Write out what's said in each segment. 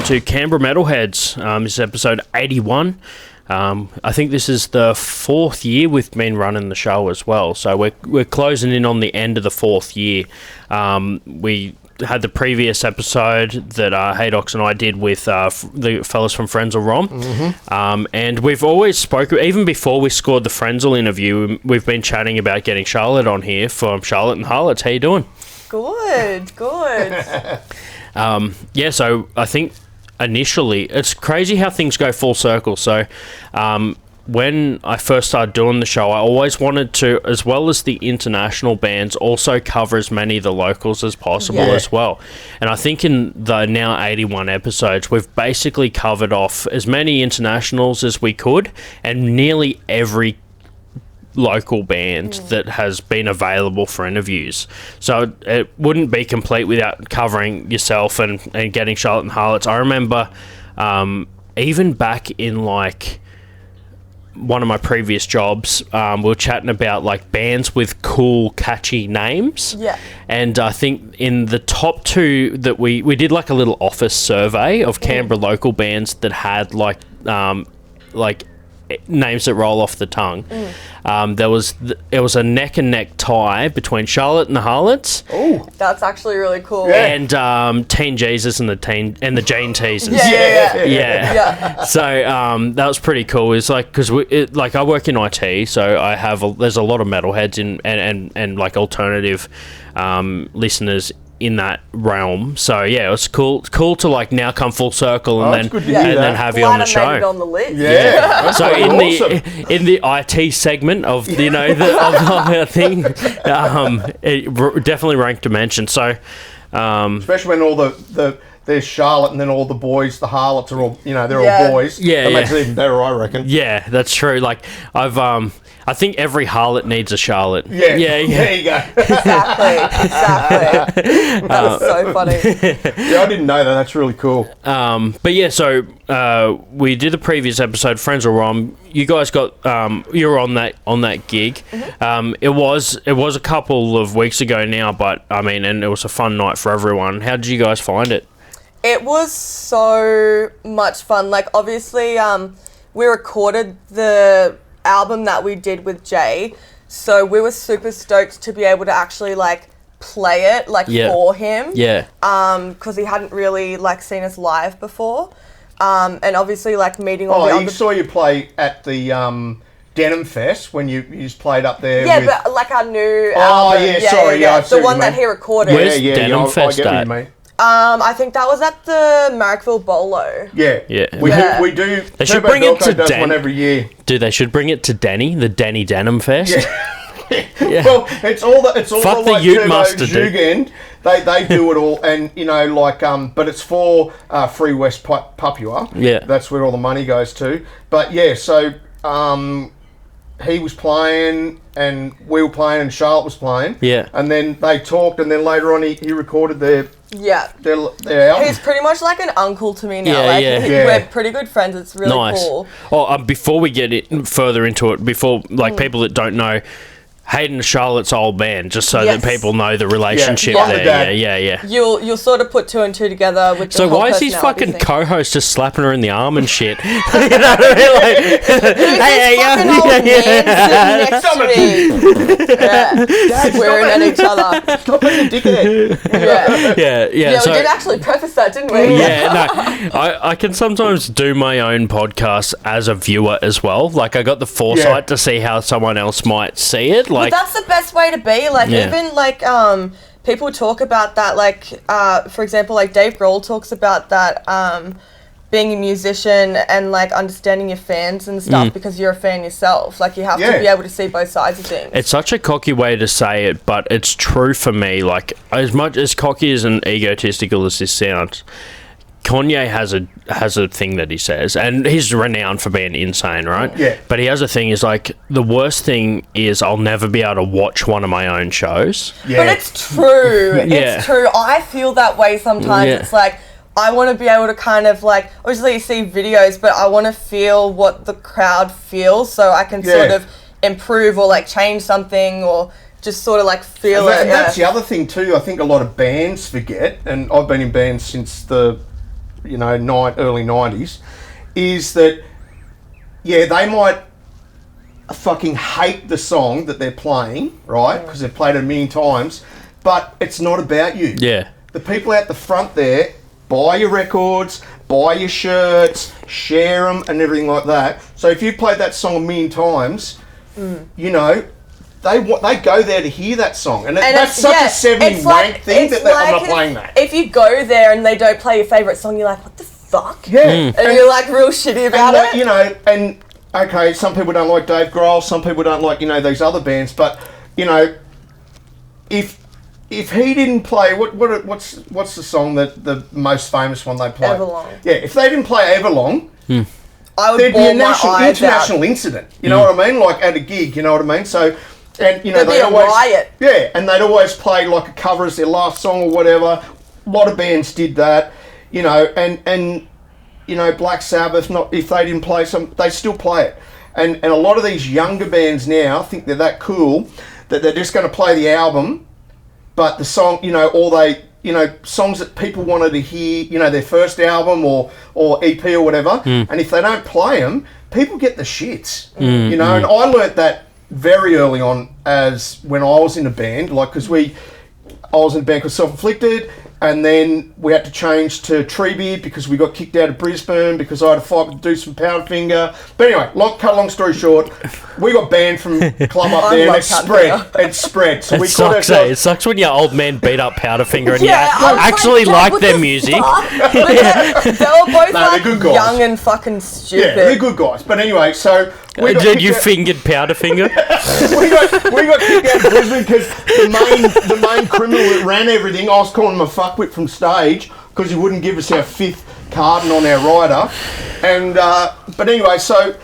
to Canberra Metalheads. This is episode 81. I think this is the 4th year we've been running the show as well. So we're closing in on the end of the 4th year. We had the previous episode that Haydox and I did with the fellas from Frenzel Rom. Mm-hmm. And we've always spoken, even before we scored the Frenzel interview, we've been chatting about getting Charlotte on here from Charlotte and Harlots. How you doing? Good. Yeah, so I think initially, it's crazy how things go full circle. So when I first started doing the show, I always wanted to, as well as the international bands, also cover as many of the locals as possible as well. And I think in the now 81 episodes, we've basically covered off as many internationals as we could and nearly every local band that has been available for interviews. So it wouldn't be complete without covering yourself and getting Charlotte and Harlots. I remember even back in like one of my previous jobs, we were chatting about like bands with cool, catchy names. Yeah. And I think in the top 2 that we did like a little office survey of Canberra local bands that had like names that roll off the tongue. It was a neck and neck tie between Charlotte and the Harlots. Oh, that's actually really cool. Yeah. And Teen Jesus and the Jane Teasers. Yeah. So that was pretty cool. It's like because I work in IT, so there's a lot of metalheads and like alternative listeners in that realm. So yeah, it was cool to like now come full circle and then have you on the show. Made it on the list. Yeah. So in the IT segment of of the thing, it definitely ranked a mention. So especially when all there's Charlotte and then all the boys, the Harlots are all all boys. Yeah, that makes it even better, I reckon. Yeah, that's true. Like I think every Harlot needs a Charlotte. Yeah. There you go. Exactly. That's so funny. Yeah, I didn't know that. That's really cool. But yeah, so we did the previous episode, Friends or Rom. You guys got you were on that gig. Mm-hmm. It was a couple of weeks ago now, but I mean, and it was a fun night for everyone. How did you guys find it? It was so much fun. Like obviously, we recorded the album that we did with Jay, so we were super stoked to be able to actually like play it for him, because he hadn't really like seen us live before, and obviously like meeting all the other... saw you play at the Denim Fest when you just played up there but like our new album. The one that he recorded. Where's Denim Fest at? I think that was at the Marrickville Bolo. Yeah. We do. They should bring it to does one every year. Dude, they should bring it to Denny, the Denny Denim Fest. Yeah. Well, it's all Fuck the like Ute Master Jugend. They do it all, and but it's for Free West Papua. Yeah, that's where all the money goes to. But yeah, so he was playing, and we were playing, and Charlotte was playing. Yeah, and then they talked, and then later on he recorded their album. He's pretty much like an uncle to me now. We're pretty good friends. It's really cool. Oh, before we get further into it, people that don't know, Hayden and Charlotte's old band, just so that people know the relationship there. Yeah. You'll sort of put 2 and 2 together with the So why is his fucking co-host just slapping her in the arm and shit? You know what I mean? Like, hey, we're at each other. Stop being a dickhead. Yeah. Yeah, we did actually preface that, didn't we? Yeah, no. I can sometimes do my own podcast as a viewer as well. Like, I got the foresight to see how someone else might see it. Like, but that's the best way to be. Like, even like people talk about that. Like, for example, like Dave Grohl talks about that. Being a musician and like understanding your fans and stuff because you're a fan yourself. Like, you have to be able to see both sides of things. It's such a cocky way to say it, but it's true for me. Like, as much as cocky as and egotistical as this sounds, Kanye has a thing that he says, and he's renowned for being insane, right? Yeah. But he has a thing, is like, the worst thing is I'll never be able to watch one of my own shows. Yeah. But it's true. It's true. I feel that way sometimes. It's like, I want to be able to kind of like, obviously you see videos, but I want to feel what the crowd feels so I can sort of improve or like change something or just sort of like feel it. And that's the other thing too, I think a lot of bands forget, and I've been in bands since the early 90s, is that, yeah, they might fucking hate the song that they're playing, right? Because they've played it a million times, but it's not about you. Yeah. The people out the front there buy your records, buy your shirts, share them and everything like that. So if you've played that song a million times, you know, they go there to hear that song. And that's such a 70 wank thing that I'm not playing that. If you go there and they don't play your favourite song, you're like, what the fuck? Yeah. And you're like real shitty about it. You know, and okay, some people don't like Dave Grohl, some people don't like, you know, these other bands, but, you know, if he didn't play, what's the song that the most famous one they play? Everlong. Yeah, if they didn't play Everlong, I would there'd be bawl a my eyes international out. incident. You know what I mean? Like at a gig, you know what I mean? So, and you know, There'd be a riot. Yeah, and they'd always play like a cover as their last song or whatever. A lot of bands did that, you know, and you know, Black Sabbath. Not if they didn't play some, they still play it. And a lot of these younger bands now think they're that cool that they're just going to play the album, but the song, you know, songs that people wanted to hear, you know, their first album or EP or whatever, and if they don't play them, people get the shits, you know. And I learnt that very early on, as when I was in a band, like because I was in a band called Self-Inflicted, and then we had to change to Treebeard because we got kicked out of Brisbane because I had to do some Powderfinger. But anyway, long story short, we got banned from club up there, and it spread. So it sucks, eh? It sucks when your old man beat up Powderfinger and you actually like their music. They were both good guys. young and fucking stupid. Yeah, they're good guys. But anyway, so did you fingered Powderfinger? we got kicked out of Brisbane because the main criminal that ran everything, I was calling him a fuckwit from stage because he wouldn't give us our 5th carding on our rider. And but anyway, so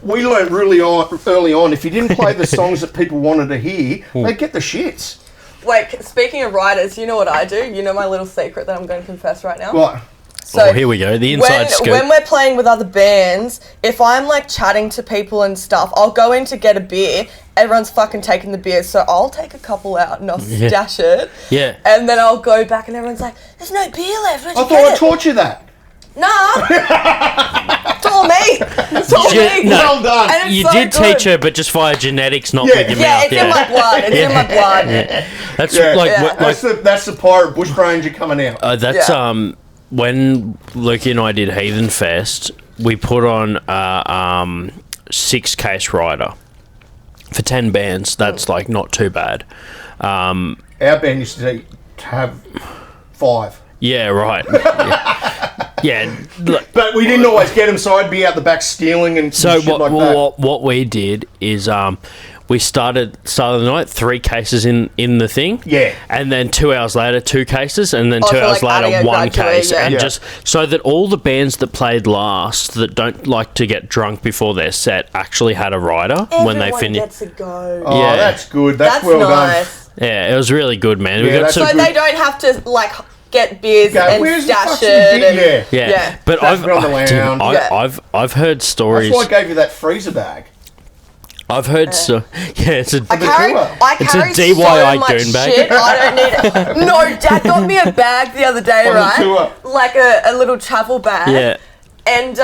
we learned really early on, if you didn't play the songs that people wanted to hear, they'd get the shits. Wait, speaking of riders, you know what I do? You know my little secret that I'm going to confess right now? What? So here we go, the inside scoop. When we're playing with other bands, if I'm like chatting to people and stuff, I'll go in to get a beer. Everyone's fucking taking the beer, so I'll take a couple out and I'll stash it. Yeah. And then I'll go back and everyone's like, there's no beer left. Where'd you I thought I taught you that. Nah. It's all me. It's all me. No, well done. And it's you so did good. teach her, but just via genetics, not with your Yeah, mouth. it's in my blood. It's in my blood. That's That's the pirate bush ranger coming out. When Lukey and I did Heathen Fest, we put on a 6-case rider for 10 bands. That's like not too bad. Our band used to have 5. Yeah, right. Yeah. Look, but we didn't always get them, so I'd be out the back stealing and so shit like that. What we did is we started the night 3 cases in the thing, and then 2 hours later 2 cases, and then 2 hours later 1 case, and just so that all the bands that played last that don't like to get drunk before their set actually had a rider when they finished. Gets a go. Oh, yeah, that's good. That's well nice. done. Yeah, it was really good, man. Yeah, we got so they don't have to like get beers and stash it. Yeah. But I've heard stories. That's why I gave you that freezer bag. I've heard it's a I carry DIY so much goon bag. shit. I don't need it. No, Dad got me a bag the other day, right? Like a little travel bag. Yeah. And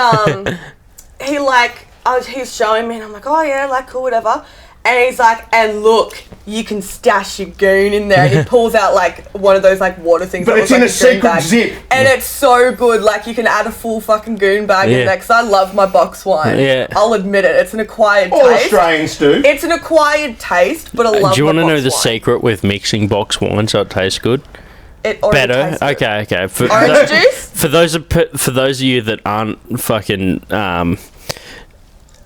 he's showing me, and I'm like, oh yeah, like cool, whatever. And he's like, and look, you can stash your goon in there. And he pulls out like one of those like water things. But it's in a secret zip. And it's so good. Like you can add a full fucking goon bag in there. Because I love my box wine. Yeah. I'll admit it. It's an acquired taste. All Australians do. It's an acquired taste, but I love. Do you want to know the wine. secret with mixing box wine so it tastes good? It already better. tastes good. Okay. Orange juice. For those of you that aren't fucking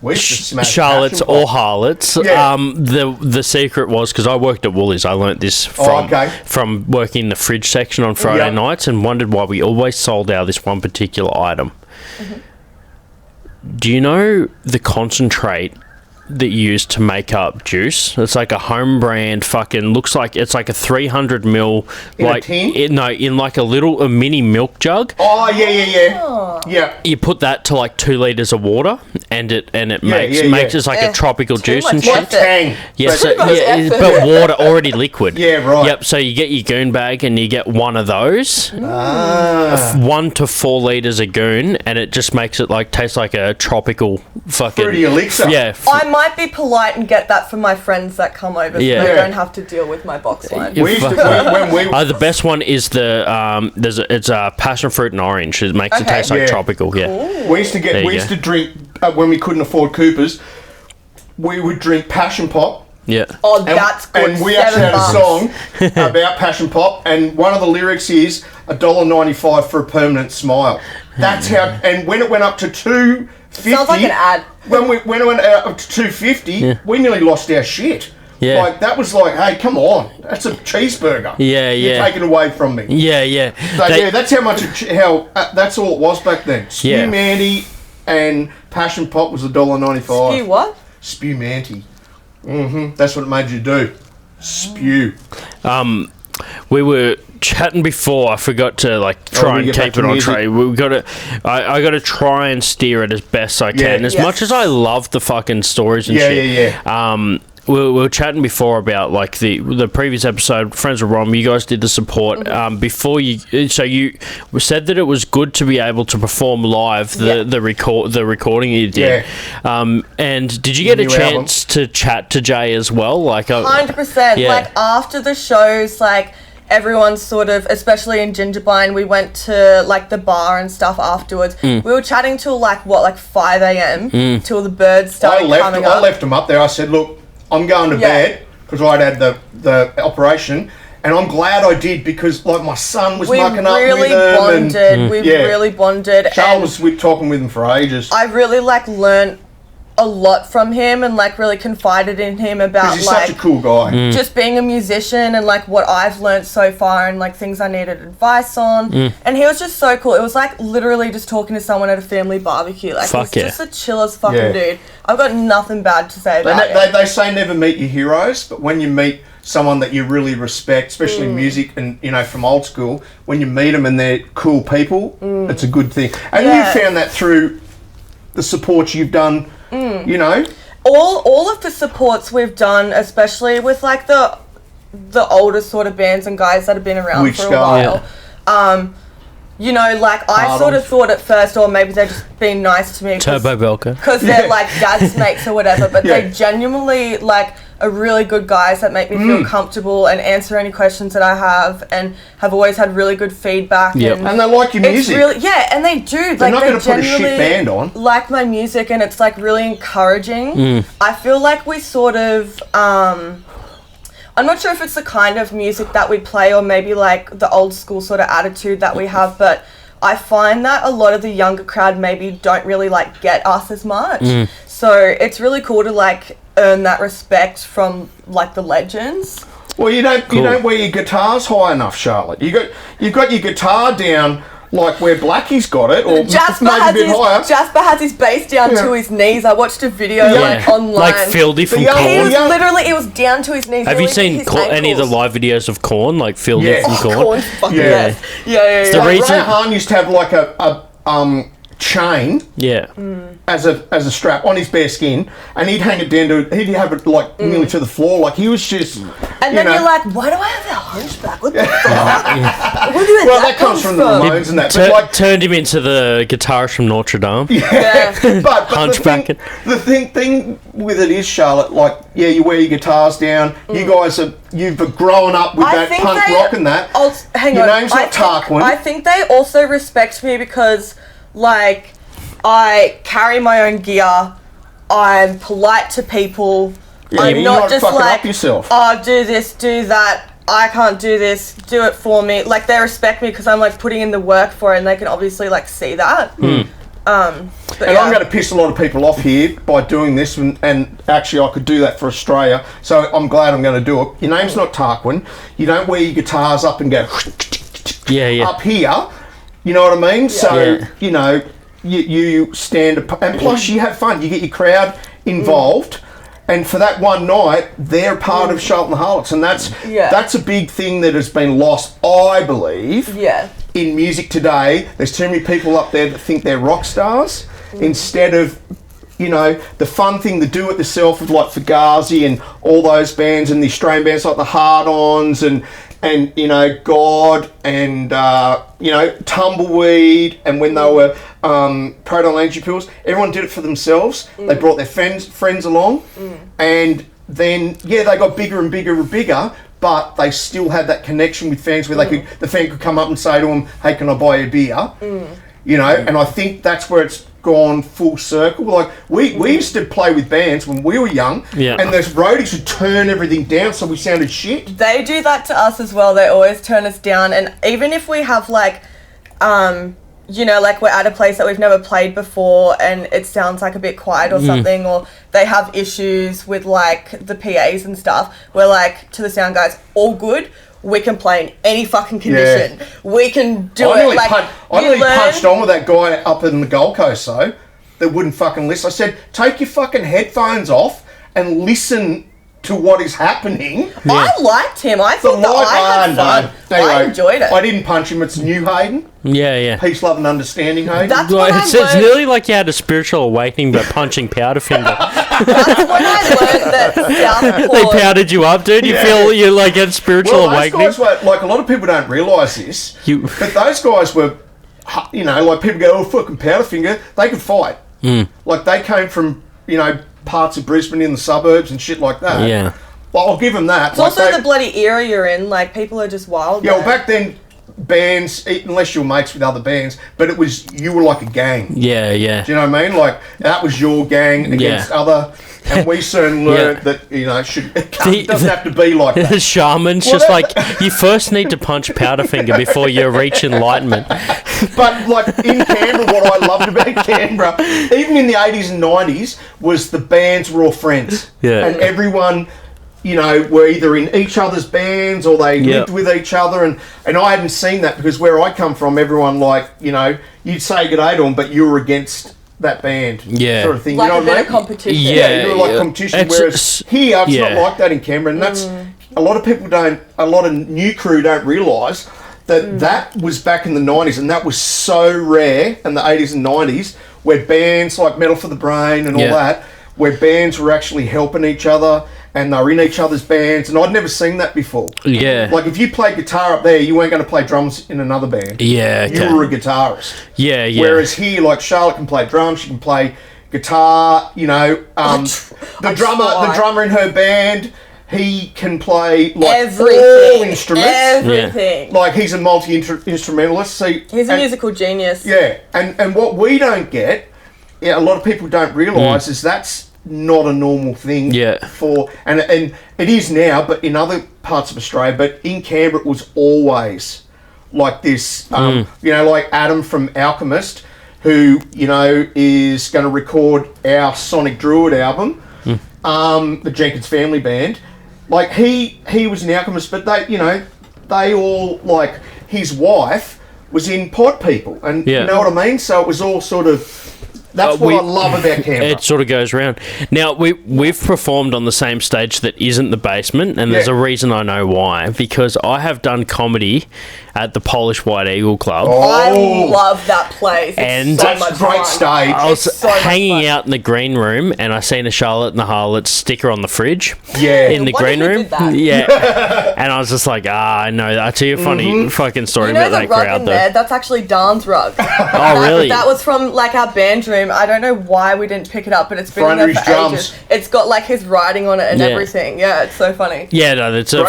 Charlottes or Harlots, the secret was, because I worked at Woolies, I learnt this from working the fridge section on Friday nights and wondered why we always sold out this one particular item. Do you know the concentrate that you use to make up juice. It's like a home brand fucking, looks like it's like a 300 ml, in like a tin? in like a mini milk jug. Oh yeah. You put that to like 2 liters of water, and it makes it like a tropical juice and shit. Like Tang. Yes, but water already liquid. Yeah, right. Yep. So you get your goon bag and you get one of those, 1 to 4 liters of goon, and it just makes it like taste like a tropical fucking fruity elixir. Yeah. I might be polite and get that for my friends that come over, so they don't have to deal with my box line. We used to when we. The best one is the it's passion fruit and orange. It makes it taste like tropical. Cool. Yeah. We used to drink when we couldn't afford Coopers. We would drink Passion Pop. Yeah. Oh, that's good. And we actually had a song about Passion Pop, and one of the lyrics is $1.95 for a permanent smile. That's how. And when it went up to $2.50, sounds like an ad. When it went up to $2.50, we nearly lost our shit. Yeah. Like, that was like, hey, come on, that's a cheeseburger. Yeah, You're taking away from me. Yeah. So that's how much. That's all it was back then. Spew Mandy and Passion Pop was $1.95. Spew what? Spew Mandy. That's what it made you do. Spew. We were chatting before. I forgot to try and keep it on track. We got to. I got to try and steer it as best I can. As much as I love the fucking stories and shit. We were chatting before about the previous episode, Friends with Rom. You guys did the support before you. So you said that it was good to be able to perform live the recording you did. And did you get a chance to chat to Jay as well? 100%. Like after the shows, everyone sort of, especially in Gingerbine, we went to the bar and stuff afterwards. We were chatting till 5 a.m. till the birds started coming up. I left them up there. I said, look, I'm going to bed because I'd had the operation, and I'm glad I did because my son was mucking up with them. We really bonded. Charles was talking with him for ages. I really learned a lot from him and really confided in him about he's such a cool guy. Just being a musician and what I've learned so far and things I needed advice on. And he was just so cool. It was literally just talking to someone at a family barbecue. He's just the chillest fucking dude. I've got nothing bad to say about him. They say never meet your heroes, but when you meet someone that you really respect, especially music and from old school, when you meet them and they're cool people, it's a good thing. And you found that through the support you've done. All of the supports we've done, especially with the older sort of bands and guys that have been around for a while. I sort of thought at first, or maybe they're just being nice to me Turbo Belka, because they're dad's mates or whatever, but they genuinely are really good guys that make me feel comfortable and answer any questions that I have, and have always had really good feedback. And they like your music. And they do. They're not going to put a shit band on. Like my music, and it's really encouraging. I feel we sort of. I'm not sure if it's the kind of music that we play or maybe the old school sort of attitude that we have, but I find that a lot of the younger crowd maybe don't really get us as much. So it's really cool to earn that respect from the legends. Well, you don't wear your guitars high enough, Charlotte. You've got your guitar down where Blackie's got it, or Jasper maybe a bit higher. Jasper has his bass down to his knees. I watched a video online. Fieldy from Korn. It was down to his knees. Have you seen any of the live videos of Korn, Fieldy from Korn? Yeah. The reason Ray Hahn used to have a chain as a strap on his bare skin, and he'd hang it down he'd have it nearly to the floor, he was just and then you're why do I have that hunchback? What the fuck? Well, that comes from the Ramones and that, but turned him into the guitarist from Notre Dame. But hunchback. The thing with it is, Charlotte, you wear your guitars down. You guys you've grown up with that punk rock and that. Your name's not Tarquin. I think they also respect me because I carry my own gear. I'm polite to people. I'm not just up yourself. Oh, do this, do that. I can't do this. Do it for me. They respect me because I'm putting in the work for it, and they can obviously see that. I'm going to piss a lot of people off here by doing this, and actually I could do that for Australia. So I'm glad I'm going to do it. Your name's not Tarquin. You don't wear your guitars up and go up here. You know what I mean? So, you stand up, and plus you have fun. You get your crowd involved, And for that one night, they're part of Charlotte and the Harlots, and that's a big thing that has been lost, I believe. Yeah. In music today, there's too many people up there that think they're rock stars instead of, you know, the fun thing, the do-it-yourself of like Fugazi and all those bands and the Australian bands like the Hard-Ons and you know, God and, you know, Tumbleweed, and when they were Proton Energy Pills, everyone did it for themselves. They brought their friends along, and then, they got bigger and bigger and bigger, but they still had that connection with fans where the fan could come up and say to them, hey, can I buy you a beer? You know, and I think that's where it's gone full circle. Like, we used to play with bands when we were young, and those roadies would turn everything down so we sounded shit. They do that to us as well. They always turn us down, and even if we have, like, you know, like we're at a place that we've never played before and it sounds like a bit quiet or something, or they have issues with like the PAs and stuff, we're like to the sound guys, all good, we can play in any fucking condition. We can do it. Like, I nearly punched on with that guy up in the Gold Coast though, that wouldn't fucking listen. I said, take your fucking headphones off and listen to what is happening. I liked him. I thought I had fun. Anyway, I enjoyed it. I didn't punch him. It's new Hayden. Yeah. Peace, love and understanding, Hayden. That's what I it's learned. nearly like you had a spiritual awakening by punching Powderfinger. That's when I learned that Southport... They powdered you up, dude. You feel you like had spiritual awakening. Those guys were, like, a lot of people don't realise this, but those guys were, you know, like people go, oh, fucking Powderfinger, they could fight. Like, they came from, you know, parts of Brisbane in the suburbs and shit like that. Yeah. Well, I'll give them that. It's also the bloody era you're in. Like, people are just wild. Yeah, well, back then, bands, unless you were mates with other bands, but it was, you were like a gang. Yeah. Do you know what I mean? Like, that was your gang against other, and we soon learned that, you know, it doesn't have to be like that. The shaman's just like, you first need to punch Powderfinger before you reach enlightenment. But, like, in Canberra, what I loved about Canberra, even in the 80s and 90s, was the bands were all friends. Yeah. And everyone, you know, were either in each other's bands or they lived with each other. And I hadn't seen that because where I come from, everyone, like, you know, you'd say good day to them, but you were against that band. Sort of thing. Like, you know a bit what I of mean? competition. Yeah, you were like competition. Whereas here, it's not like that in Canberra. And that's, a lot of people a lot of new crew don't realise that was back in the 90s, and that was so rare in the 80s and 90s, where bands like Metal for the Brain and all that, where bands were actually helping each other and they were in each other's bands, and I'd never seen that before. Yeah. Like, if you played guitar up there, you weren't going to play drums in another band. Yeah, okay. You were a guitarist. Yeah. Whereas here, like, Charlotte can play drums, she can play guitar, you know, the drummer in her band, he can play like all instruments. Everything. Like, he's a multi-instrumentalist. He's a musical genius. Yeah, and what we don't get, a lot of people don't realise is that's not a normal thing. And it is now, but in other parts of Australia. But in Canberra, it was always like this. You know, like Adam from Alchemist, who, you know, is going to record our Sonic Druid album, the Jenkins Family Band. Like, he was an Alchemist, but they, you know, they all, like, his wife was in Pod People, and you know what I mean? So it was all sort of, that's what I love about Canberra. It sort of goes around. Now, we've performed on the same stage that isn't the basement, and there's a reason I know why, because I have done comedy at the Polish White Eagle Club. I love that place. And it's so much great fun. stage. I was hanging out in the green room, and I seen a Charlotte and the Harlots sticker on the fridge. In the green room. And I was just like, I know that. I'll tell you a funny fucking story about that crowd, though. There, that's actually Dan's rug. Oh, really? That was from, like, our band room. I don't know why we didn't pick it up, but it's been in there for ages. It's got, like, his writing on it and everything. Yeah, it's so funny. Yeah, no, it's a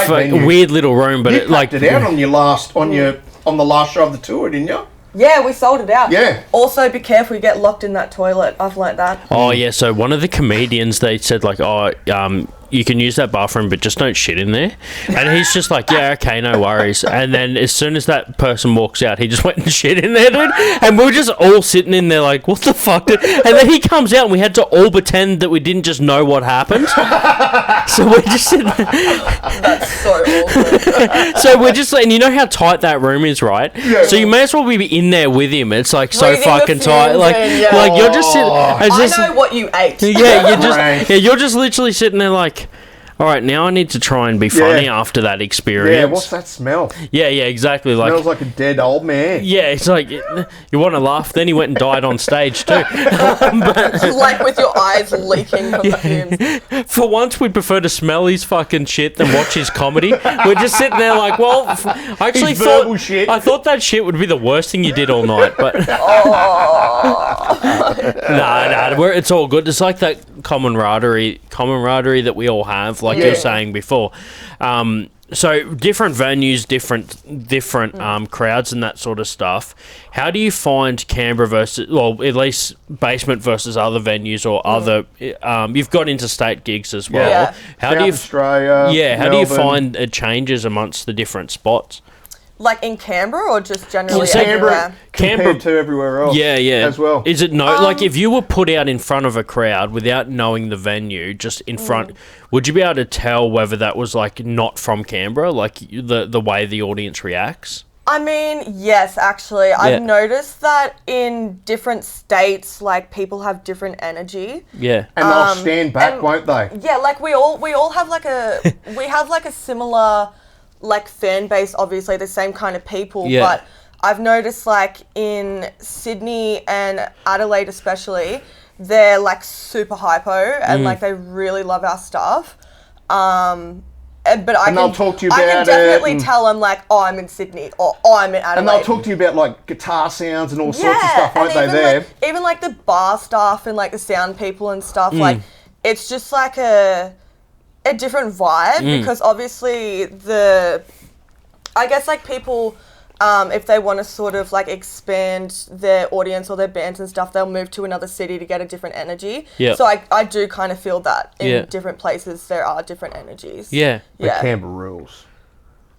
weird little room, but you packed it out on the last show of the tour, didn't you? Yeah, we sold it out. Yeah. Also, be careful, you get locked in that toilet. I've learnt that. Oh, yeah, so one of the comedians, they said, like, you can use that bathroom, but just don't shit in there. And he's just like, yeah, okay, no worries. And then as soon as that person walks out, he just went and shit in there, dude. And we were just all sitting in there like, what the fuck, dude? And then he comes out and we had to all pretend that we didn't just know what happened. So we're just sitting there. That's so awkward. So we're just, and you know how tight that room is, right? Yeah. So you may as well be in there with him. It's like so Breathing fucking the tight. fumes Like, in, yeah. like you're just sitting. I know what you ate. You're just literally sitting there like, all right, now I need to try and be funny after that experience. Yeah, what's that smell? Yeah, exactly. Like, Smells like a dead old man. yeah, it's like you want to laugh. Then he went and died on stage too. Like with your eyes leaking from the fumes. For once, we'd prefer to smell his fucking shit than watch his comedy. We're just sitting there like, well, I actually His verbal shit. I thought that shit would be the worst thing you did all night, but it's all good. It's like that camaraderie that we all have, like you were saying before. So different venues, different crowds and that sort of stuff. How do you find Canberra versus, well, at least Basement versus other venues or other? You've got interstate gigs as well. Yeah. How South do you? Australia. Yeah. How Melbourne. do you find it changes amongst the different spots? Like in Canberra or just generally Canberra everywhere? compared to everywhere else? Yeah. As well. Is it like if you were put out in front of a crowd without knowing the venue, just in front, would you be able to tell whether that was like not from Canberra, like the way the audience reacts? I mean, yes, actually. I've noticed that in different states, like, people have different energy. Yeah. And they'll stand back, won't they? Yeah, like, we all have, like, a similar, like, fan base, obviously, the same kind of people. Yeah. But I've noticed, like, in Sydney and Adelaide especially, they're, like, super hypo and, like, they really love our stuff. But I they'll talk to you I about can it definitely tell them, like, oh, I'm in Sydney or oh, I'm in Adelaide. And they'll talk to you about, like, guitar sounds and all sorts of stuff, won't they, even there? like, even like the bar staff and like the sound people and stuff, like it's just like a different vibe because obviously I guess like people, if they want to sort of like expand their audience or their bands and stuff, they'll move to another city to get a different energy. Yeah. So I do kind of feel that in different places there are different energies. Yeah. But Canberra rules.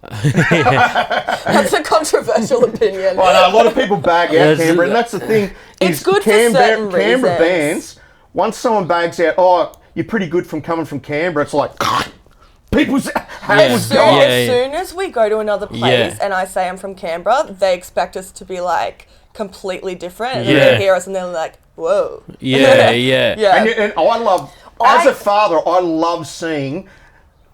That's a controversial opinion. Well, no, a lot of people bag out Canberra, and that's the thing. It's good for certain Canberra reasons. bands, once someone bags out, oh, you're pretty good from coming from Canberra, it's like, people's hands go. As soon as we go to another place and I say I'm from Canberra, they expect us to be like completely different. And then they hear us and they're like, whoa. Yeah. And I love, as a father, I love seeing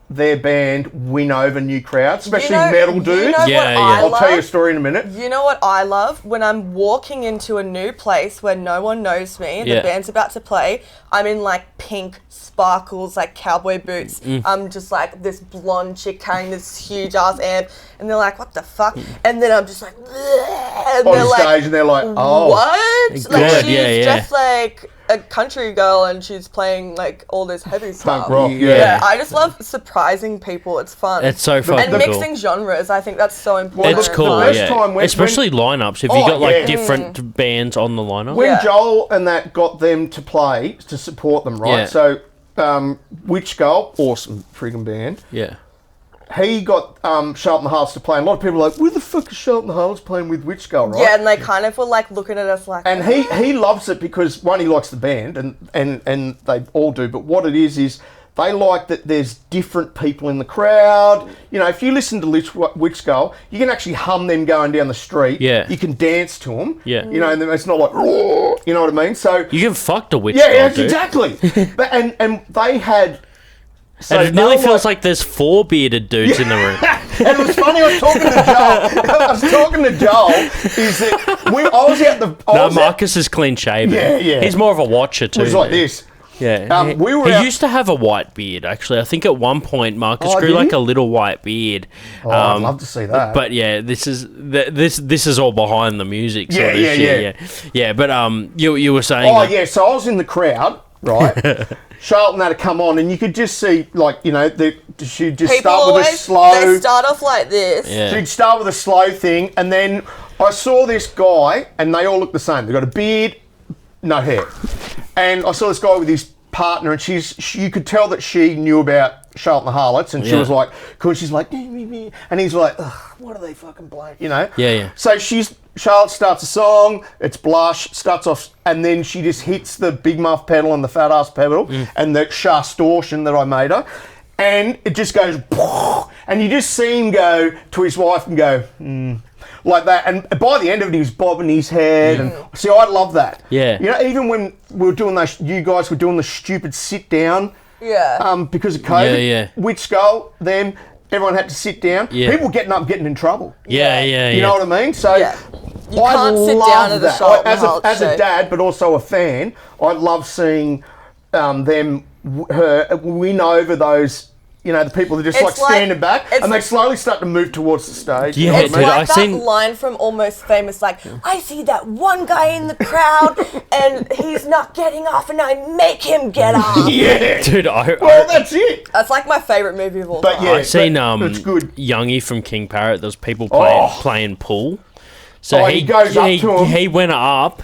their band win over new crowds, especially metal dudes. I'll tell you a story in a minute. You know what I love? When I'm walking into a new place where no one knows me, the band's about to play, I'm in like pink sparkles, like cowboy boots. I'm just like this blonde chick carrying this huge ass amp, and they're like, what the fuck? And then I'm just like, and on stage, and they're like, oh. What? Good. Like she's just like a country girl and she's playing like all this heavy stuff. Punk rock, I just love surprising people. It's fun. It's so fucking and cool. mixing genres, I think that's so important. It's cool, the best time especially lineups. If you got like different bands on the lineup. When Joel and that got them to play, to support them, right? Yeah. So, Witch Girl, awesome friggin' band. Yeah. He got Charlton Harlots to play, and a lot of people are like, where the fuck is Charlton Harlots playing with Witch Girl, right? Yeah, and they kind of were like looking at us like... And he loves it because, one, he likes the band, and they all do, but what it is they like that there's different people in the crowd. You know, if you listen to Witch Girl, you can actually hum them going down the street. Yeah. You can dance to them. Yeah. You know, and it's not like, you know what I mean? So you can fuck the Witch Girl, Girl, dude. exactly. But, and they had... So and it nearly feels like there's 4 bearded dudes in the room. And it was funny, I was talking to Joel. Is that I was out the... Marcus is clean shaven. Yeah. He's more of a watcher too. It was like this. Yeah. He used to have a white beard, actually. I think at one point Marcus grew like a little white beard. I'd love to see that. But yeah, this is all behind the music. Yeah. But you were saying... Oh, yeah, so I was in the crowd, right? Charlton had to come on, and you could just see, like, you know, she'd just start with a slow... They start off like this. Yeah. She'd start with a slow thing, and then I saw this guy, and they all look the same. They've got a beard, no hair. And I saw this guy with his partner, and you could tell that she knew about Charlotte and the Harlots, and she was like, because she's like, and he's like, ugh, what are they fucking playing, you know? Yeah. So Charlotte starts a song, it's Blush, starts off, and then she just hits the big muff pedal and the fat ass pedal, and the Shastortion that I made her, and it just goes, and you just see him go to his wife and go, like that, and by the end of it, he was bobbing his head, and see, I love that. Yeah. You know, even when we were doing those, you guys were doing the stupid sit down. Yeah. Because of COVID. Yeah. With Skull, then everyone had to sit down. Yeah. People getting in trouble. Yeah. You know what I mean? So you can't sit down at the shop. As a dad, but also a fan, I love seeing her win over those. You know, the people that are just standing back, and they slowly start to move towards the stage. Yeah, it's like that line from Almost Famous, like, I see that one guy in the crowd, and he's not getting off, and I make him get off. Yeah. Dude, well, that's it. That's like my favourite movie of all time. But yeah, I've seen it's good. Youngie from King Parrot, there's people playing pool. So he goes up to him. He went up,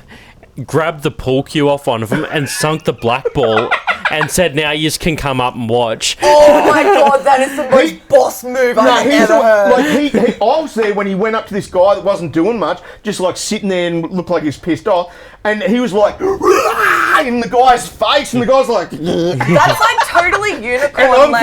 grabbed the pool cue off one of them, and sunk the black ball. And said, now you can come up and watch. Oh my God, that is the most boss move I've ever heard. Like I was there when he went up to this guy that wasn't doing much, just like sitting there and looked like he was pissed off. And he was like, in the guy's face, and the guy's like, that's like totally unicorn.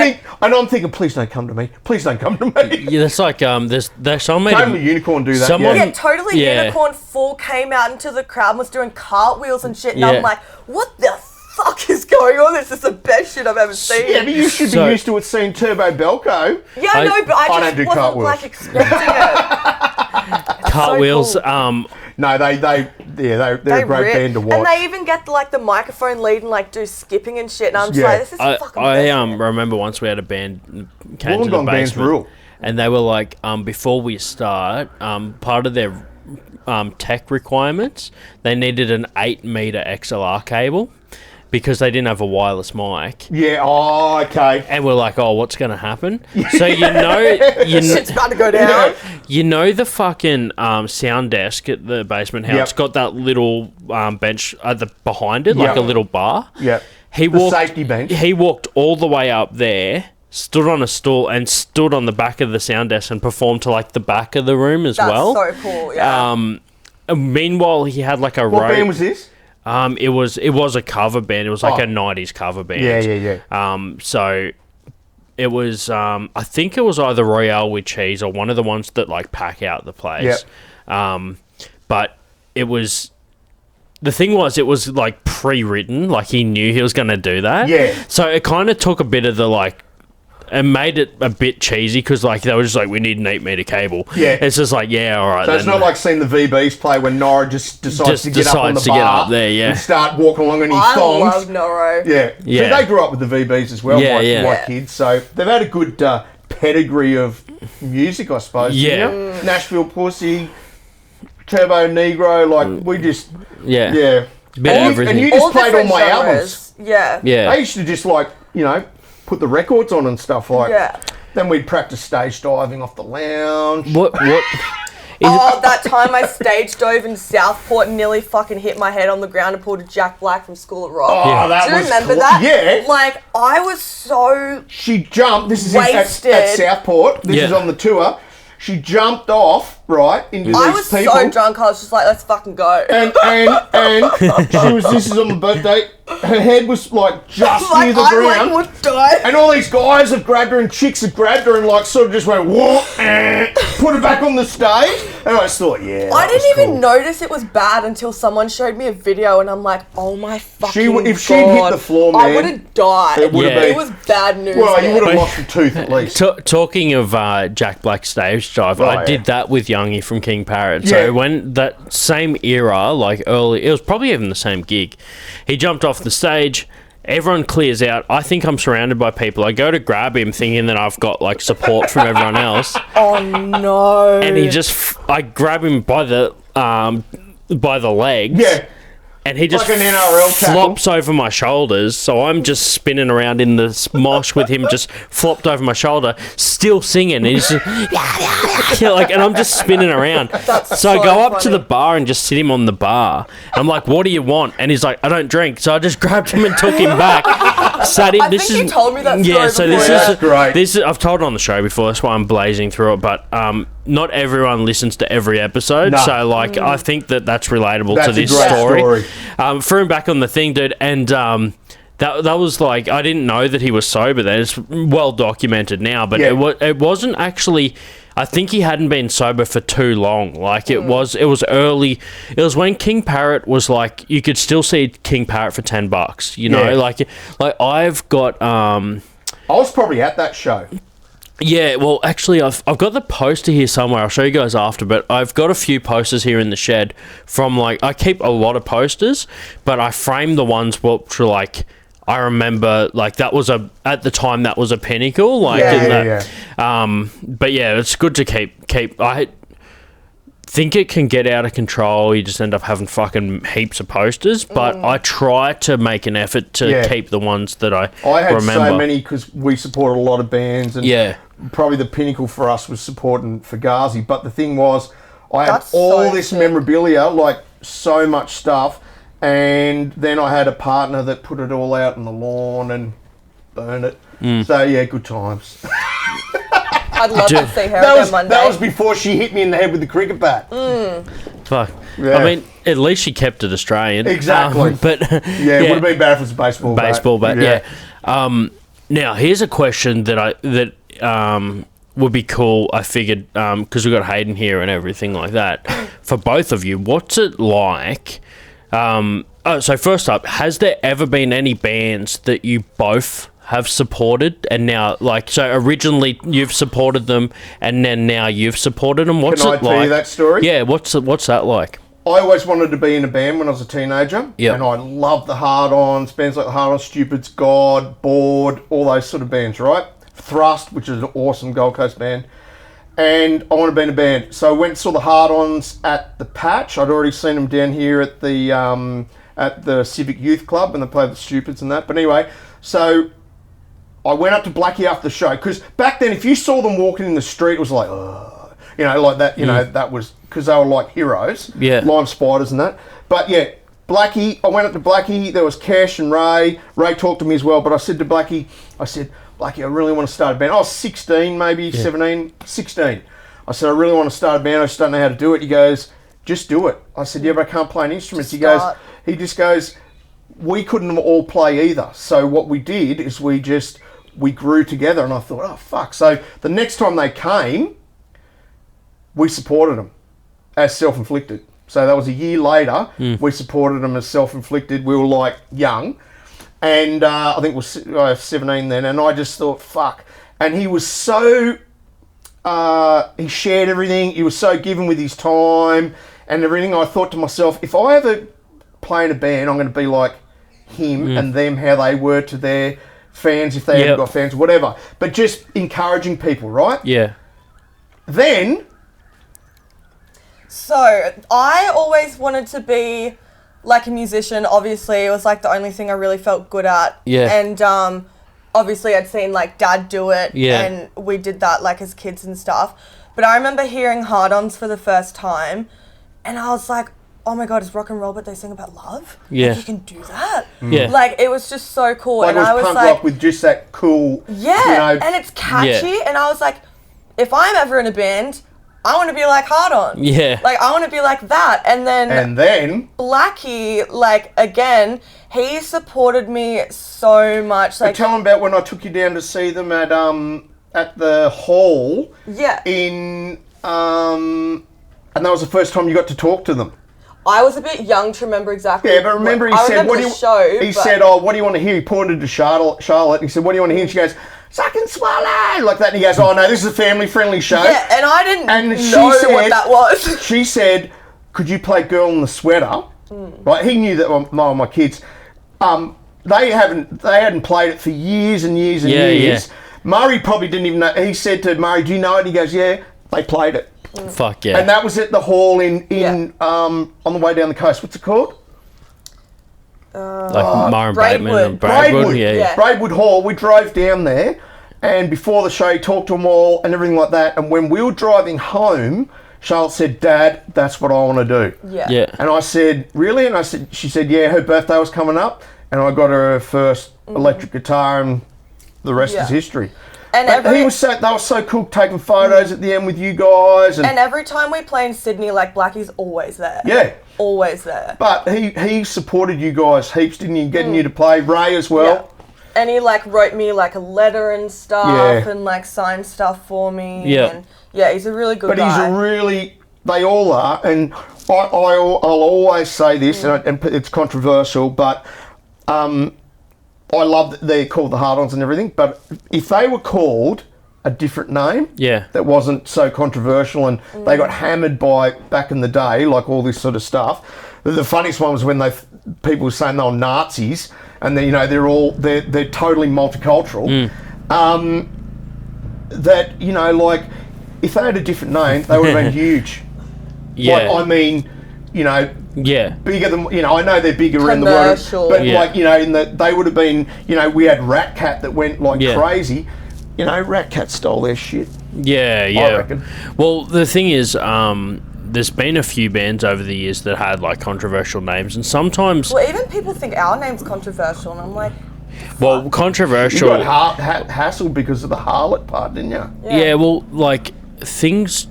And I'm thinking, please don't come to me. Please don't come to me. Yeah, that's like there's someone Don't a unicorn do that. Totally unicorn full came out into the crowd and was doing cartwheels and shit, and I'm like, what the fuck is going on? This is the best shit I've ever seen. Yeah, but you should be used to it seeing Turbo Belko. Yeah, I know, but I just don't do wasn't cartwheels. like expecting it. Cartwheels. So cool. No, they're a great band to watch. And they even get like the microphone lead and like do skipping and shit. And I'm just like, this is fucking I remember once we had a band came to the basement, and they were like, before we start, part of their tech requirements, they needed an 8-meter XLR cable. Because they didn't have a wireless mic. Yeah, okay. And we're like, oh, what's going to happen? So shit's about to go down. You know the fucking sound desk at the basement house? It's got that little bench behind it, like a little bar. Yeah. The safety bench. He walked all the way up there, stood on a stool, and stood on the back of the sound desk and performed to like the back of the room as well. That's so cool, yeah. Meanwhile, he had like a What band was this? It was a cover band. It was like a 90s cover band. Yeah. So it was, I think it was either Royale with cheese or one of the ones that like pack out the place. Yep. But it was, the thing was, it was like pre-written. Like he knew he was going to do that. Yeah. So it kind of took a bit of the like, and made it a bit cheesy because like they were just like, we need an 8-meter cable. Yeah. It's just like, yeah, all right. So it's not like seeing the VBs play when Nora just decides to get up on the bar get up there, and start walking along in his thongs. I love Nora. Yeah. So they grew up with the VBs as well, my kids. So they've had a good pedigree of music, I suppose. Yeah. Nashville Pussy, Turbo Negro, like we just... Yeah. Yeah. Bit of everything. And you just played all my albums. Yeah. Yeah. I used to just like, put the records on and stuff like. Yeah. Then we'd practice stage diving off the lounge. What? That time I stage dove in Southport and nearly fucking hit my head on the ground and pulled a Jack Black from School of Rock. Oh, that Do you was remember that? Yeah. Like, I was so She jumped. This is wasted. at Southport. This is on the tour. She jumped off, right, into I these was people. so drunk, I was just like, let's fucking go. And this is on the birthday. Her head was like just like, near the I ground. like would die. And all these guys have grabbed her and chicks have grabbed her and like sort of just went, whoa, put her back on the stage. And I just thought, I didn't even notice it was bad until someone showed me a video and I'm like, oh my fucking God. If she'd hit the floor, man. I would have died. It was bad news. Well, you would have lost a tooth at least. Talking of Jack Black stage dive, I did that with Youngie from King Parrot. So when that same era, like early, it was probably even the same gig, he jumped off the stage, everyone clears out, I think I'm surrounded by people, I go to grab him thinking that I've got like support from everyone else. Oh no. And I grab him by the legs. Yeah. and he just like an NRL flops over my shoulders, so I'm just spinning around in the mosh with him just flopped over my shoulder, still singing, and he's just like, and I'm just spinning around. So I go up to the bar and just sit him on the bar. I'm like, what do you want? And he's like, I don't drink. So I just grabbed him and took him back. Sat him. I think you told me that story so before. this is great. This is, I've told it on the show before. That's why I'm blazing through it. But not everyone listens to every episode. No. So like, I think that's relatable to this a great story. Threw him back on the thing, dude, and that was like, I didn't know that he was sober then. It's well documented now, but it wasn't actually. I think he hadn't been sober for too long. Like it was early. It was when King Parrot was like, you could still see King Parrot for $10. You know, like I've got. I was probably at that show. Yeah, well, actually, I've got the poster here somewhere. I'll show you guys after, but I've got a few posters here in the shed from, like, I keep a lot of posters, but I frame the ones which were, like, I remember, like, that was at the time, that was a pinnacle. Like, but yeah, it's good to keep, I think it can get out of control. You just end up having fucking heaps of posters, but I try to make an effort to keep the ones that I had remember. So many because we supported a lot of bands, and probably the pinnacle for us was supporting Fugazi. But the thing was, I had all this memorabilia, like so much stuff, and then I had a partner that put it all out on the lawn and burned it. So yeah, good times. I'd love to see her again one day. That was before she hit me in the head with the cricket bat. Fuck. Yeah. I mean, at least she kept it Australian. Exactly. But yeah, it would have been bad if it was a baseball bat. Baseball bat, yeah. Now, here's a question that would be cool, I figured, because we've got Hayden here and everything like that. For both of you, what's it like? So first up, has there ever been any bands that you both have supported and now, like, so originally you've supported them and then now you've supported them? What's Can I it tell like? you that story? Yeah, what's that like? I always wanted to be in a band when I was a teenager. Yep. And I loved the Hard-Ons, bands like the Hard-Ons, Stupids, God, Bored, all those sort of bands, right? Thrust, which is an awesome Gold Coast band. And I wanted to be in a band. So I went and saw the Hard-Ons at the Patch. I'd already seen them down here at the Civic Youth Club, and they played the Stupids and that. But anyway, so I went up to Blackie after the show, because back then, if you saw them walking in the street, it was like, you know, like that, you know, that was, because they were like heroes, Lime Spiders and that. But yeah, Blackie, I went up to Blackie, there was Cash and Ray. Ray talked to me as well, but I said to Blackie, Blackie, I really want to start a band. I was 16, maybe 17, 16. I said, I really want to start a band, I just don't know how to do it. He goes, just do it. I said, yeah, but I can't play any instruments. He just goes, we couldn't all play either. So what we did is we grew together, and I thought, oh, fuck. So the next time they came, we supported them as Self-Inflicted. So that was a year later, we supported them as Self-Inflicted. We were like young, and I think I was 17 then, and I just thought, fuck. And he was so, he shared everything. He was so given with his time and everything. I thought to myself, if I ever play in a band, I'm going to be like him and them, how they were to their fans, if they haven't got fans, whatever. But just encouraging people, right? Yeah. So I always wanted to be like a musician. Obviously, it was like the only thing I really felt good at. Yeah. And obviously, I'd seen like Dad do it. Yeah. And we did that like as kids and stuff. But I remember hearing Hard-Ons for the first time, and I was like, oh my God, it's rock and roll, but they sing about love? Yeah. Like, you can do that? Yeah. Like, it was just so cool. Like, and it was I was punk like, rock with just that cool, yeah, you know, and it's catchy. And I was like, if I'm ever in a band, I want to be like Hard-On. Yeah. Like, I want to be like that. And then Blackie, like, again, he supported me so much. Like, tell them about when I took you down to see them at the hall. Yeah. And that was the first time you got to talk to them. I was a bit young to remember exactly. Yeah, but remember he said, what do you want to hear? He pointed to Charlotte, and he said, what do you want to hear? And she goes, suck and swallow, like that. And he goes, oh no, this is a family-friendly show. Yeah, and I didn't know what that was. She said, could you play Girl in the Sweater? Right, he knew that my kids, they hadn't played it for years and years and years. Yeah. Murray probably didn't even know. He said to Murray, do you know it? He goes, yeah, they played it. Fuck yeah. And that was at the hall in on the way down the coast. What's it called? like Murray Bateman and Braidwood. Yeah. Braidwood Hall. We drove down there, and before the show, he talked to them all and everything like that. And when we were driving home, Charlotte said, "Dad, that's what I want to do." Yeah. And I said, "Really?" And she said, "Yeah, her birthday was coming up, and I got her first electric guitar, and the rest is history." And they were so cool taking photos at the end with you guys. And every time we play in Sydney, like, Blackie's always there. Yeah. Always there. But he supported you guys heaps, didn't he? Getting you to play. Ray as well. Yeah. And he, like, wrote me, like, a letter and stuff and, like, signed stuff for me. Yeah. And, he's a really good guy. But they all are. And I'll always say this, and it's controversial, but... I love that they're called the Harlots and everything, but if they were called a different name that wasn't so controversial and they got hammered by back in the day, like all this sort of stuff, the funniest one was when people were saying they were Nazis and they're totally multicultural. That, like, if they had a different name, they would have been huge. Yeah. Like, I mean, bigger than, I know they're bigger around the world, but like, they would have been, we had Rat Cat that went like crazy. Rat Cat stole their shit. I reckon. Well, the thing is, there's been a few bands over the years that had like controversial names, and sometimes... Well, even people think our name's controversial, and I'm like... Well, controversial... You got hassled because of the harlot part, didn't you? Yeah, well, like, things...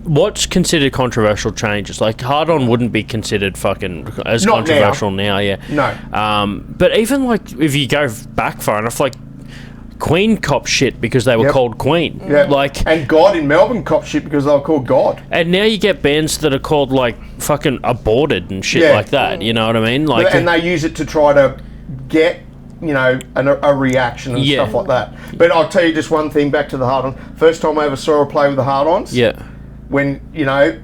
What's considered controversial changes? Like, Hard On wouldn't be considered fucking as Not controversial now, No. But even, like, if you go back far enough, like, Queen cop shit because they were called Queen. Yeah. Like, and God in Melbourne cop shit because they were called God. And now you get bands that are called, like, fucking Aborted and shit like that, you know what I mean? Like, and they use it to try to get... a reaction and stuff like that. But I'll tell you just one thing back to the Hard On. First time I ever saw her play with the Hard Ons. Yeah. When,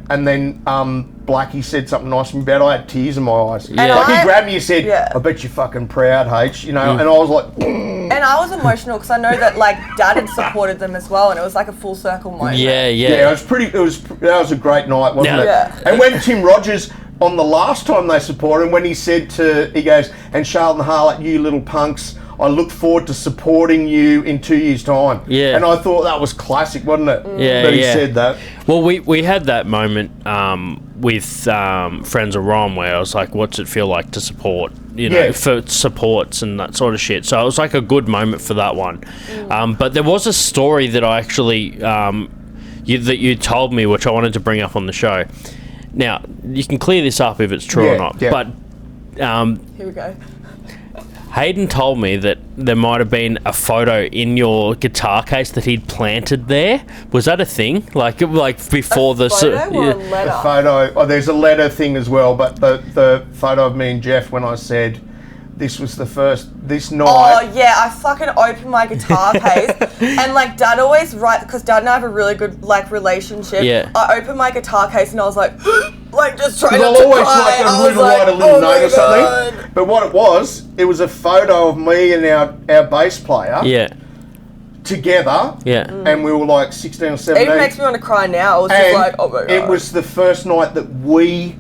and then Blackie said something nice to me about it, I had tears in my eyes. Yeah. Like, he grabbed me and said, I bet you're fucking proud, H, and I was like... And I was emotional because I know that, like, Dad had supported them as well, and it was like a full circle moment. Yeah. Yeah, that was a great night, wasn't it? Yeah. And when Tim Rogers... On the last time they supported him, when he goes, and Charlotte and Harlot, you little punks, I look forward to supporting you in 2 years' time. Yeah. And I thought that was classic, wasn't it? Yeah, that he said that. Well, we had that moment with Friends of Ron where I was like, what's it feel like to support, for supports and that sort of shit. So it was like a good moment for that one. But there was a story that I actually, that you told me, which I wanted to bring up on the show. Now, you can clear this up if it's true or not, but... Here we go. Hayden told me that there might have been a photo in your guitar case that he'd planted there. Was that a thing? Like before the... photo or a letter? A photo. There's a letter thing as well, but the photo of me and Jeff when I said... This was this night. Oh, yeah, I fucking opened my guitar case and, like, Dad always writes, because Dad and I have a really good, like, relationship. Yeah. I opened my guitar case and I was like, like, just trying not I'll to always cry. write a little note or something. But what it was a photo of me and our bass player. Yeah. Together. Yeah. And we were like 16 or 17. It even makes me want to cry now. I was just like, oh my God. It was the first night that we...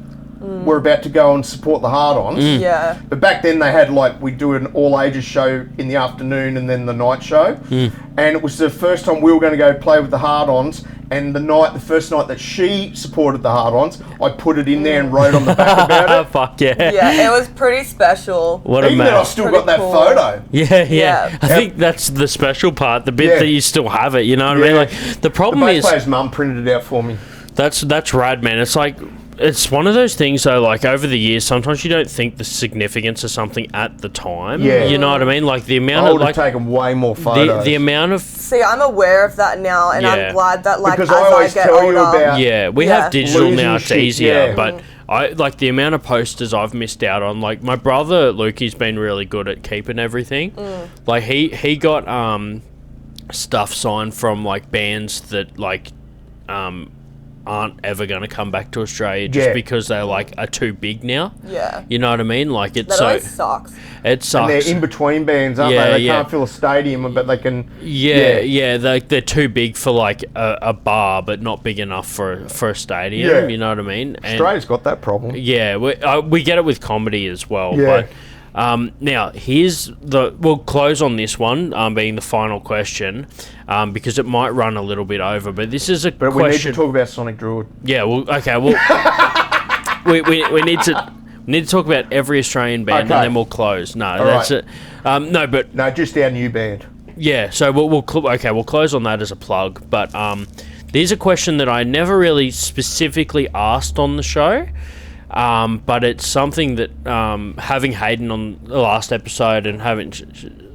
were about to go and support the Hard-Ons. Yeah. But back then they had we'd do an all-ages show in the afternoon and then the night show. And it was the first time we were going to go play with the Hard-Ons, and the first night that she supported the Hard-Ons, I put it in there and wrote on the back about it. Fuck yeah. Yeah, it was pretty special. What a Even man. then I've still got that photo. Yeah. I think that's the special part, the bit that you still have it, you know what I mean? Like, the problem the bass is... player's mum printed it out for me. That's rad, man. It's like... It's one of those things, though, like, over the years, sometimes you don't think the significance of something at the time. Yeah. You know what I mean? Like, the amount I of, would like... have taken way more photos. The amount of... See, I'm aware of that now, and I'm glad that, like, because as I always get tell older... you about... Yeah, we have digital losing now, it's shit, easier, but... I like the amount of posters I've missed out on. Like, my brother Lukey's been really good at keeping everything. Like, he got stuff signed from, like, bands that, like, aren't ever going to come back to Australia just because they are too big now. Yeah. You know what I mean? Like, it's that always sucks. It sucks. And they're in between bands, aren't they? They can't fill a stadium, but they can. Yeah. They're too big for like a bar, but not big enough for a stadium. Yeah. You know what I mean? Australia's got that problem. Yeah, we get it with comedy as well. Yeah. But Now, we'll close on this one, being the final question, because it might run a little bit over. But this is But question. we need to talk about Sonic Druid. Yeah. Well. Okay. Well. we need to talk about every Australian band, and then we'll close. No, that's it. No, just our new band. Yeah. So we'll close on that as a plug. But there's a question that I never really specifically asked on the show. But it's something that having Hayden on the last episode and having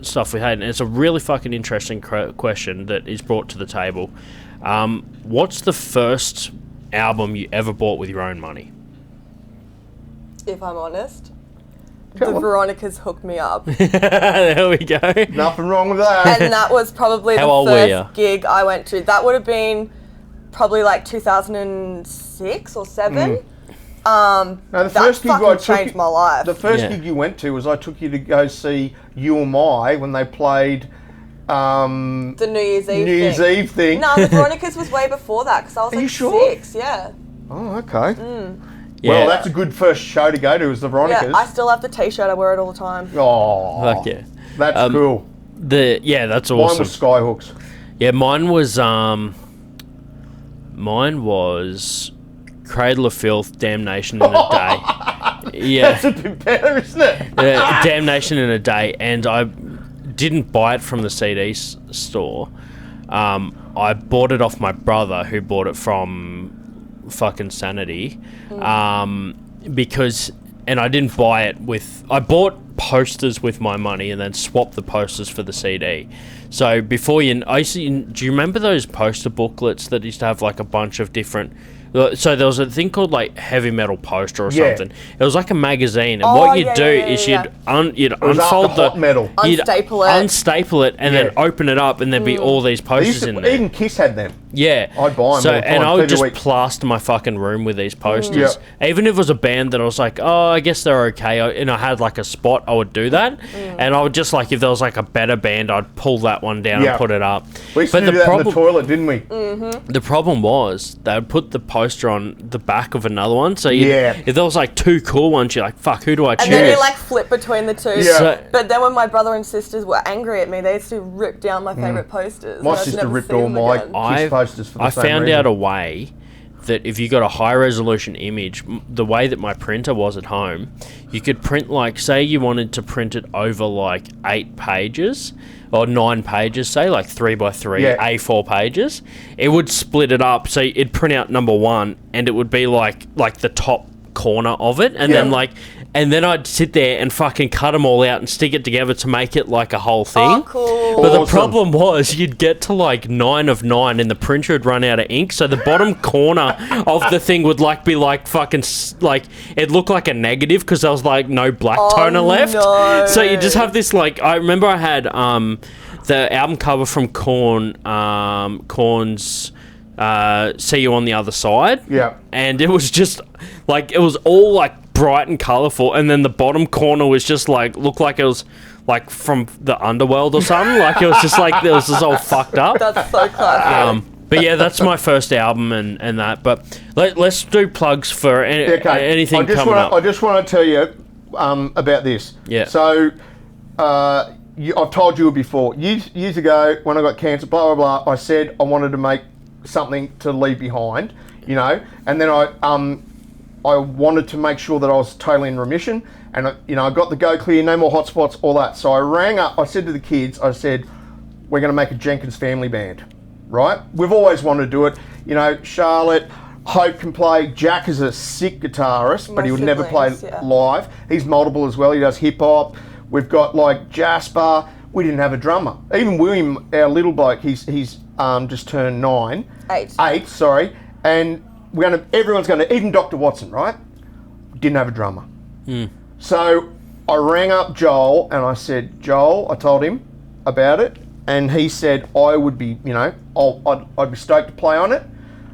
stuff with Hayden, it's a really fucking interesting question that is brought to the table. What's the first album you ever bought with your own money? If I'm honest, the Veronicas hooked me up. There we go. Nothing wrong with that. And that was probably the first gig I went to. That would have been probably like 2006 or 7. No, the first gig changed my life. The first gig you went to was I took you to go see You and I when they played the New Year's Eve thing. No, the Veronicas was way before that because I was like 6. Yeah. Oh, okay. Yeah. Well, that's a good first show to go to, is the Veronicas. Yeah, I still have the T-shirt. I wear it all the time. Oh, fuck yeah, that's cool. That's awesome. Mine was Skyhooks. Yeah, mine was Cradle of Filth, Damnation in a Day. Yeah, that's a bit better, isn't it? Damnation in a Day, and I didn't buy it from the CD store. I bought it off my brother, who bought it from fucking Sanity, because, and I didn't buy it with. I bought posters with my money and then swapped the posters for the CD. So before do you remember those poster booklets that used to have like a bunch of different? So there was a thing called like Heavy Metal Poster or something. It was like a magazine, and what you'd do is you'd unfold the metal, unstaple it, and then open it up, and there'd be all these posters in there. Even Kiss had them. Yeah, I'd buy them. So and I would just plaster my fucking room with these posters. Even if it was a band that I was like, oh, I guess they're okay, and I had like a spot, I would do that. And I would just like, if there was like a better band, I'd pull that one down and put it up. We used to do that in the toilet, didn't we? The problem was they would put the poster on the back of another one. So if there was like 2 cool ones, you're like, fuck, who do I choose? And then you like flip between the 2. Yeah. So, but then when my brother and sisters were angry at me, they used to rip down my favourite posters. My sister ripped all my Kiss posters for the same reason. I found out a way that if you got a high resolution image, the way that my printer was at home, you could print, like, say you wanted to print it over like 8 pages or 9 pages, say like 3x3 A4 pages, it would split it up. So it'd print out number 1 and it would be like the top corner of it, and then I'd sit there and fucking cut them all out and stick it together to make it like a whole thing. Oh, cool. But the problem was you'd get to like 9 of 9 and the printer would run out of ink, so the bottom corner of the thing would like be like fucking like, it looked like a negative because there was like no black toner left. No. So you just have this like, I remember I had the album cover from Korn's See You on the Other Side. Yeah. And it was just like, it was all like bright and colourful, and then the bottom corner was just like, looked like it was like from the underworld or something. Like it was just like, it was just all fucked up. That's so classic. But yeah, that's my first album and that. But let's do plugs for anything coming up. I just want to tell you about this. Yeah. So I've told you before. Years ago, when I got cancer, blah, blah, blah, I said I wanted to make something to leave behind, you know, and then I wanted to make sure that I was totally in remission, and I got the go clear, no more hotspots, all that. So I rang up, I said to the kids, I said, we're going to make a Jenkins family band, right? We've always wanted to do it. You know, Charlotte, Hope can play. Jack is a sick guitarist, but he would never play live. He's multiple as well. He does hip hop. We've got like Jasper. We didn't have a drummer. Even William, our little bloke, he's just turned 9. 8, sorry. And everyone's going to, even Dr. Watson, right? Didn't have a drummer. So I rang up Joel and I said, Joel, I told him about it, and he said I would be, I'd be stoked to play on it.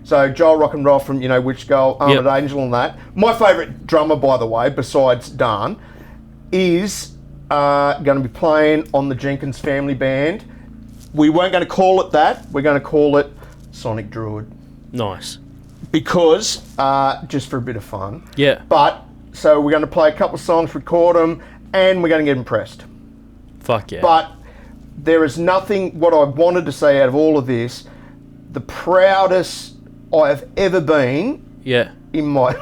So Joel Rock and Roll from, Witch Girl, Armored Angel and that. My favourite drummer, by the way, besides Dan, is going to be playing on the Jenkins Family Band. We weren't going to call it that. We're going to call it Sonic Druid. Nice. Because, just for a bit of fun. Yeah. But, so we're going to play a couple of songs, record them, and we're going to get impressed. Fuck yeah. But there is nothing, what I wanted to say out of all of this, the proudest I have ever been in my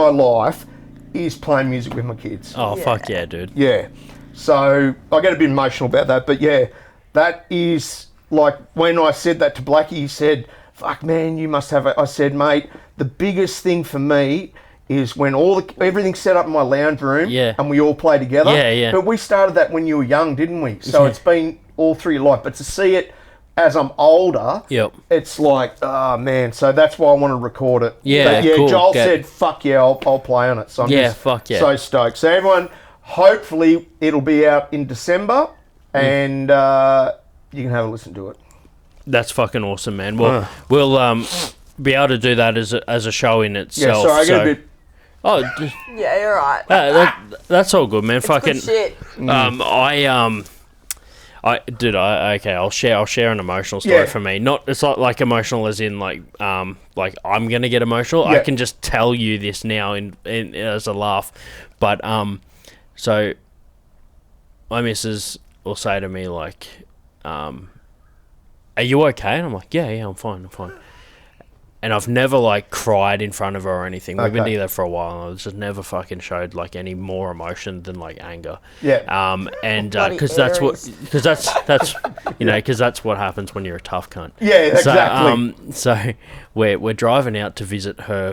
life is playing music with my kids. Oh, fuck yeah, dude. Yeah. So I get a bit emotional about that, but yeah, that is like when I said that to Blackie, he said, fuck man, you must have it. I said, mate, the biggest thing for me is when everything's set up in my lounge room and we all play together. Yeah, yeah. But we started that when you were young, didn't we? So it's been all through your life. But to see it as I'm older, it's like, oh man. So that's why I want to record it. Yeah, but yeah. cool. Joel said, fuck yeah, I'll play on it. So I'm just so stoked. So everyone, hopefully it'll be out in December and you can have a listen to it. That's fucking awesome, man. Well, we'll be able to do that as a show in itself. Yeah, sorry, I get a bit... Oh, yeah, you're right. That's all good, man. It's fucking good shit. I'll share an emotional story for me. Not it's not like emotional as in like I'm gonna get emotional. I can just tell you this now in as a laugh. But so my missus will say to me like, are you okay? And I'm like, yeah, I'm fine. And I've never like cried in front of her or anything. We've been together for a while, and I've just never fucking showed like any more emotion than like anger. Yeah. And because that's what happens when you're a tough cunt. Yeah, exactly. So we're driving out to visit her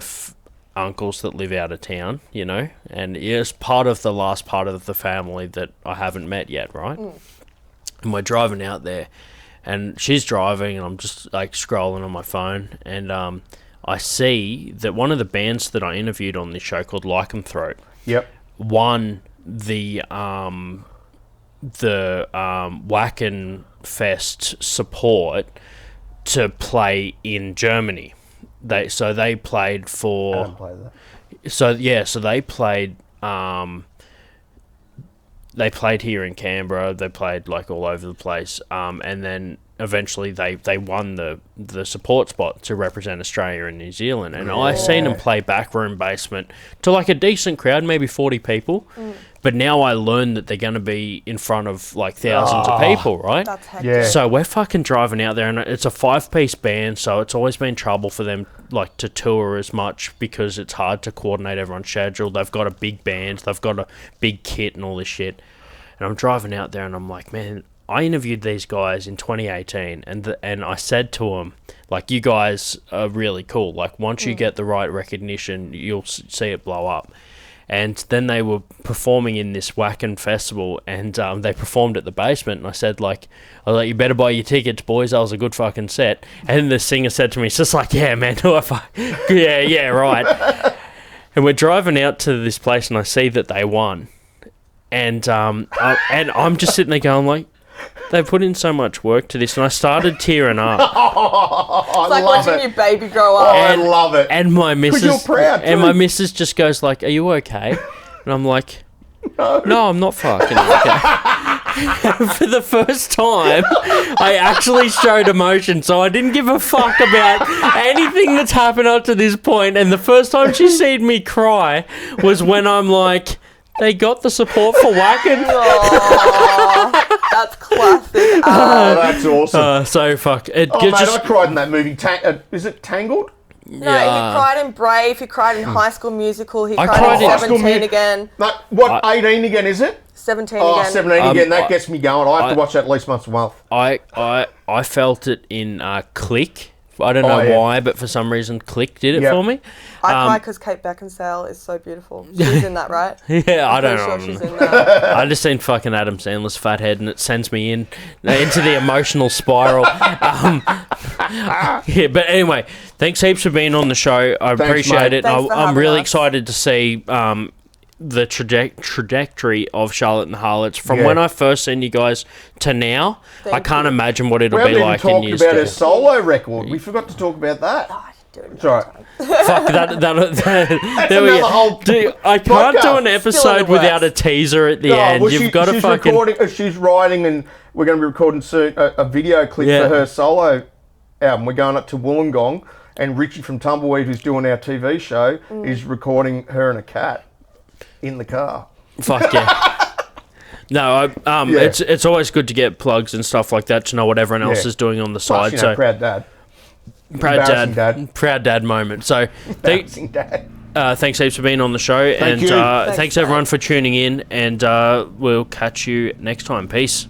uncles that live out of town, you know, and it's part of the last part of the family that I haven't met yet, right? And we're driving out there. And she's driving, and I'm just like scrolling on my phone, and I see that one of the bands that I interviewed on this show called Lycanthrope won the Wacken Fest support to play in Germany. They played for. I didn't play that. So they played. They played here in Canberra. They played like all over the place, and then eventually they won the support spot to represent Australia and New Zealand. And I seen them play Backroom Basement to like a decent crowd, maybe 40 people. But now I learned that they're going to be in front of like thousands of people, right? That's hectic. So we're fucking driving out there, and it's a 5-piece band, so it's always been trouble for them like to tour as much because it's hard to coordinate everyone's schedule. They've got a big band, they've got a big kit and all this shit. And I'm driving out there, and I'm like, man, I interviewed these guys in 2018, and I said to them, like, you guys are really cool. Like, once you get the right recognition, you'll see it blow up. And then they were performing in this Wacken festival, and they performed at the basement. And I said, like, you better buy your tickets, boys. That was a good fucking set. And the singer said to me, it's just like, yeah, man, yeah, right. And we're driving out to this place, and I see that they won. And I'm just sitting there going, like, they put in so much work to this, and I started tearing up. It's like watching your baby grow up. I love it. And my missus, you're proud, and my missus just goes like, "Are you okay?" And I'm like, "No, I'm not fucking okay." For the first time, I actually showed emotion, so I didn't give a fuck about anything that's happened up to this point. And the first time she seen me cry was when I'm like, they got the support for Wacken. That's classic. That's awesome. So fuck. I cried in that movie. Is it Tangled? No, he cried in Brave. He cried in High School Musical. He cried cried in 17 again. No, what, 18 again, is it? 17 again. 17 again. That gets me going. I have to watch that at least once a month. I felt it in Click. I don't know why, but for some reason, Click did it for me. I cry because Kate Beckinsale is so beautiful. She's in that, right? Yeah, I don't know. Sure she's in that. I just seen fucking Adam Sandler's fat head, and it sends me into the emotional spiral. Yeah, but anyway, thanks heaps for being on the show. I appreciate it. I'm really excited to see the trajectory of Charlotte and the Harlots from when I first seen you guys to now. I can't imagine what it'll be like in years. We haven't even talked about her solo record. We forgot to talk about that. It's all right. Fuck that. There we go. Dude, I can't do an episode without a teaser at the end. Well, You've got to fucking. She's writing, and we're going to be recording soon a video clip for her solo album. We're going up to Wollongong, and Richie from Tumbleweed, who's doing our TV show, is recording her and a cat. in the car. Fuck yeah. No, it's always good to get plugs and stuff like that to know what everyone else is doing on the side. Plus, proud dad. Proud dad moment. So, embarrassing dad. Thanks heaps for being on the show, Thanks everyone for tuning in, and we'll catch you next time. Peace.